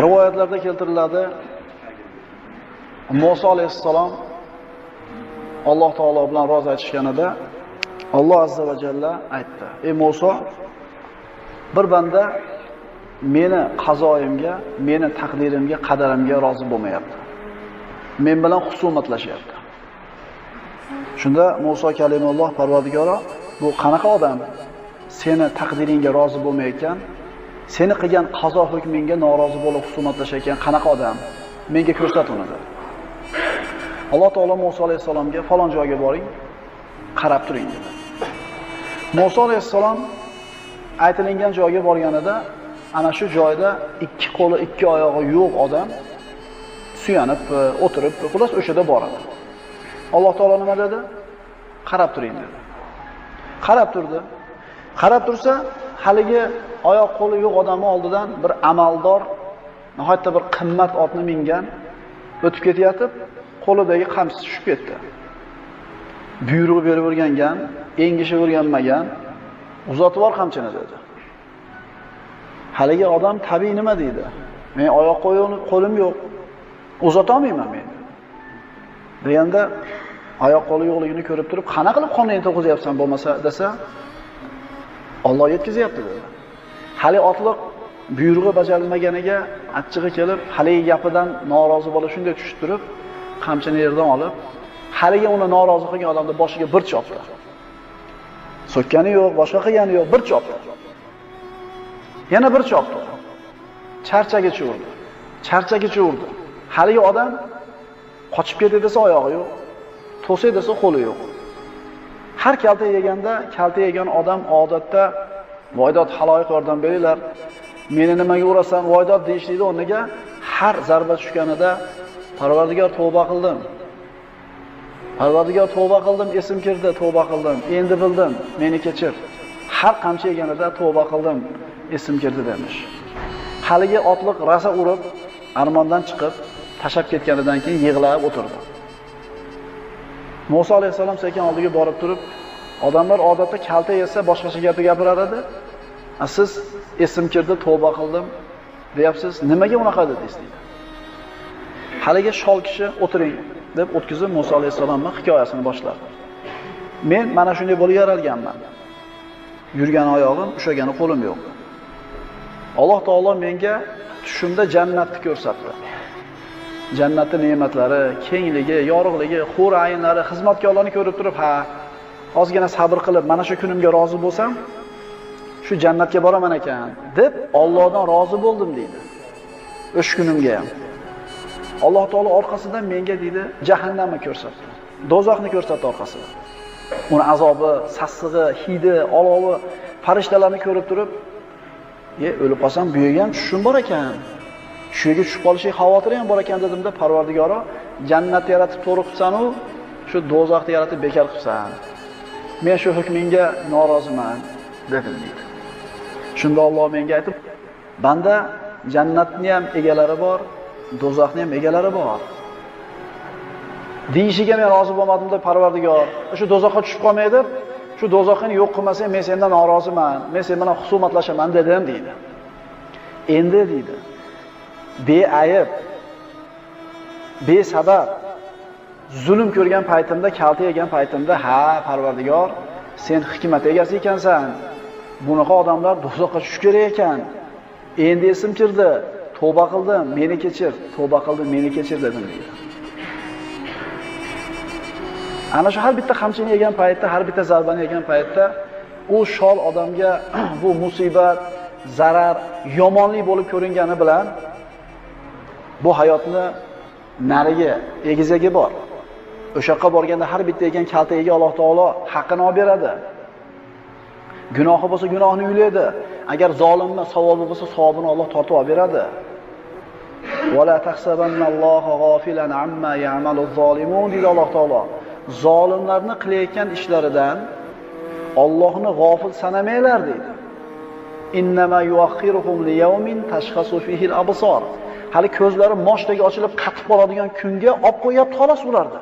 Rivoyatlarda keltiriladi, Musa alayhissalom Alloh taolo bilan rozi aytishganida Alloh azza va jalla aytdi: "Ey Musa, bir banda meni qazoyimga, meni taqdirimga, qadarimga rozi bo'lmayapti. Men bilan husumatlashyapti." Shunda Musa kalimulloh Parvardigoro, "Bu qanaqa odam? Seni taqdiringga rozi bo'lmayotgan, seni qilgan qazo hukmingga norozi bo'lib husumatlashayotgan qanaqa odam? Menga ko'rsat uni" dedi. Alloh taolo Musa alayhisalomga falon joyga boring, qarab turing dedi. Musa alayhisalom aytilingan joyga borganida ana shu joyda ikki qo'li, ikki oyog'i yo'q odam suyanib, o'tirib, xullas o'shada bor edi. Alloh taolo nima dedi? Qarab turing dedi. Qarab turdi. Qarab tursa, haligi oyoq qo'li yo'q odamning oldidan bir amaldor, nihoyatda bir qimmat otni mingan o'tib ketayotib, qo'lidagi qamchisi tushib ketdi. Buyruq berib o'rgangan, engishib o'rganmagan, uzatib bor qamchini dedi. Haligi odam tabiiy nima deydi? Men oyoq qo'lim yo'q, uzata olmayman men. Deganda oyoq qo'li yo'qligini ko'rib turib, qanaqa qilib qonini to'g'izayapsan bo'lmasa desa, Alloh yetkazyapti dedi. Hali otliq buyrug'i bajarilmaganiga achchig'i kelib, haligi gapidan norozi bola shunday tushib turib, qamchini yerdan olib, haligi uni norozi qilgan odamning boshiga bir chopdi. So'kkani yo'q, boshqa qilgani yo'q, bir chopdi. Yana bir chopdi. Charchagicha urdi. Charchagicha urdi. Haligi odam qochib ketdi desa oyog'i yo'q, to'say desa qo'li yo'q. Har kalta yeganda, kalta yegan odam odatda voydod haloyiq yordam beringlar, meni nimaga urasan, voydod deyishlikda o'rniga har zarba tushganida Parvardigor tavba qildim. Parvardigor tavba qildim, esim kirdi, tavba qildim. Endi bildim, meni kechir. Har qamchi yeganida tavba qildim, esim kirdi demiş. Haligi otliq rasa urib, armondan chiqib, tashab ketganidan keyin yig'lab o'tirdi. Musa alayhisalom sekin oldiga borib turib, odamlar odatda kalta yesa boshqacha gapi gapirar edi. Siz esim kirdi, tavba qildim deyapsiz. Nimaga unaqa dedingiz deydi. Haligi shol kishi o'tiring deb o'tkazib Musa alayhisalomning hikoyasini boshladi. Men mana shunday bo'lib yaralganman. Yurgan oyog'im, ushagani qo'lim yo'q. Alloh taolo menga tushimda jannatni ko'rsatdi. Jannatning ne'matlari, kengligi, yorug'ligi, hur aynlari, xizmatkorlarni ko'rib turib, ha, ozgina sabr qilib mana shu kunimga rozi bo'lsam, shu jannatga boraman ekan deb Allohdan rozi bo'ldim deydi. O'sha kunimga ham. Alloh taolo orqasidan menga deydi, jahannamni ko'rsatdi. Dozoqni ko'rsatdi orqasidan. Uni azobi, sassig'i, hidi, olovi, farishtalarni ko'rib turib, o'lib qolsam bu yerga ham tushim bor ekan. Shu yerga tushib qolishing xavotiri ham bor ekan dedimda, Parvardigoro, jannatni yaratib to'g'ri qilsan u, shu dozoqni yaratib bekor qilsan. Men shu hukmingga noroziman dedim deydi. Shunda Alloh menga aytib, banda jannatning ham egalari bor, dozoqning ham egalari bor. Deyishiga men rozi bo'lmadim deb Parvardigor, shu dozoqqa tushib qolmay deb, shu dozoqni yo'q qilmasang men sendan noroziman, men sen bilan husumatlashaman dedim deydi. Endi deydi, beayb, besabab zulm ko'rgan paytimda, kalta yegan paytimda, ha, Parvardigor, sen hikmat egasi ekansan. Bunaqa odamlar dozoqqa tushish kerak ekan. Endi esim kirdi, tavba qildim, meni kechir, tavba qildim, meni kechir dedim deydi. Ana shu har bitta qamchini yegan paytda, har bitta zarbani yegan paytda u shol odamga bu musibat, zarar, yomonlik bo'lib ko'ringani bilan bu hayotni nariga, egizagi bor. O'sha yoqqa borganda har bitta yegan kalta yegan Alloh taolo haqqini olib beradi. Gunohi bo'lsa gunohini uylaydi. Agar zolimni savobi bo'lsa savobini Alloh tortib olib beradi. Wala tahsabanalloha g'ofilan amma ya'maluz zolimun deydi Alloh taolo. Zolimlarni qilayotgan ishlaridan Allohni g'ofil sanamanglar deydi. Innama yuakhiruhum liyawmin tashkhasu fihi al-absar. hali ko'zlari moshdek ochilib qatib qoladigan kunga olib qo'yapti xolos ularni.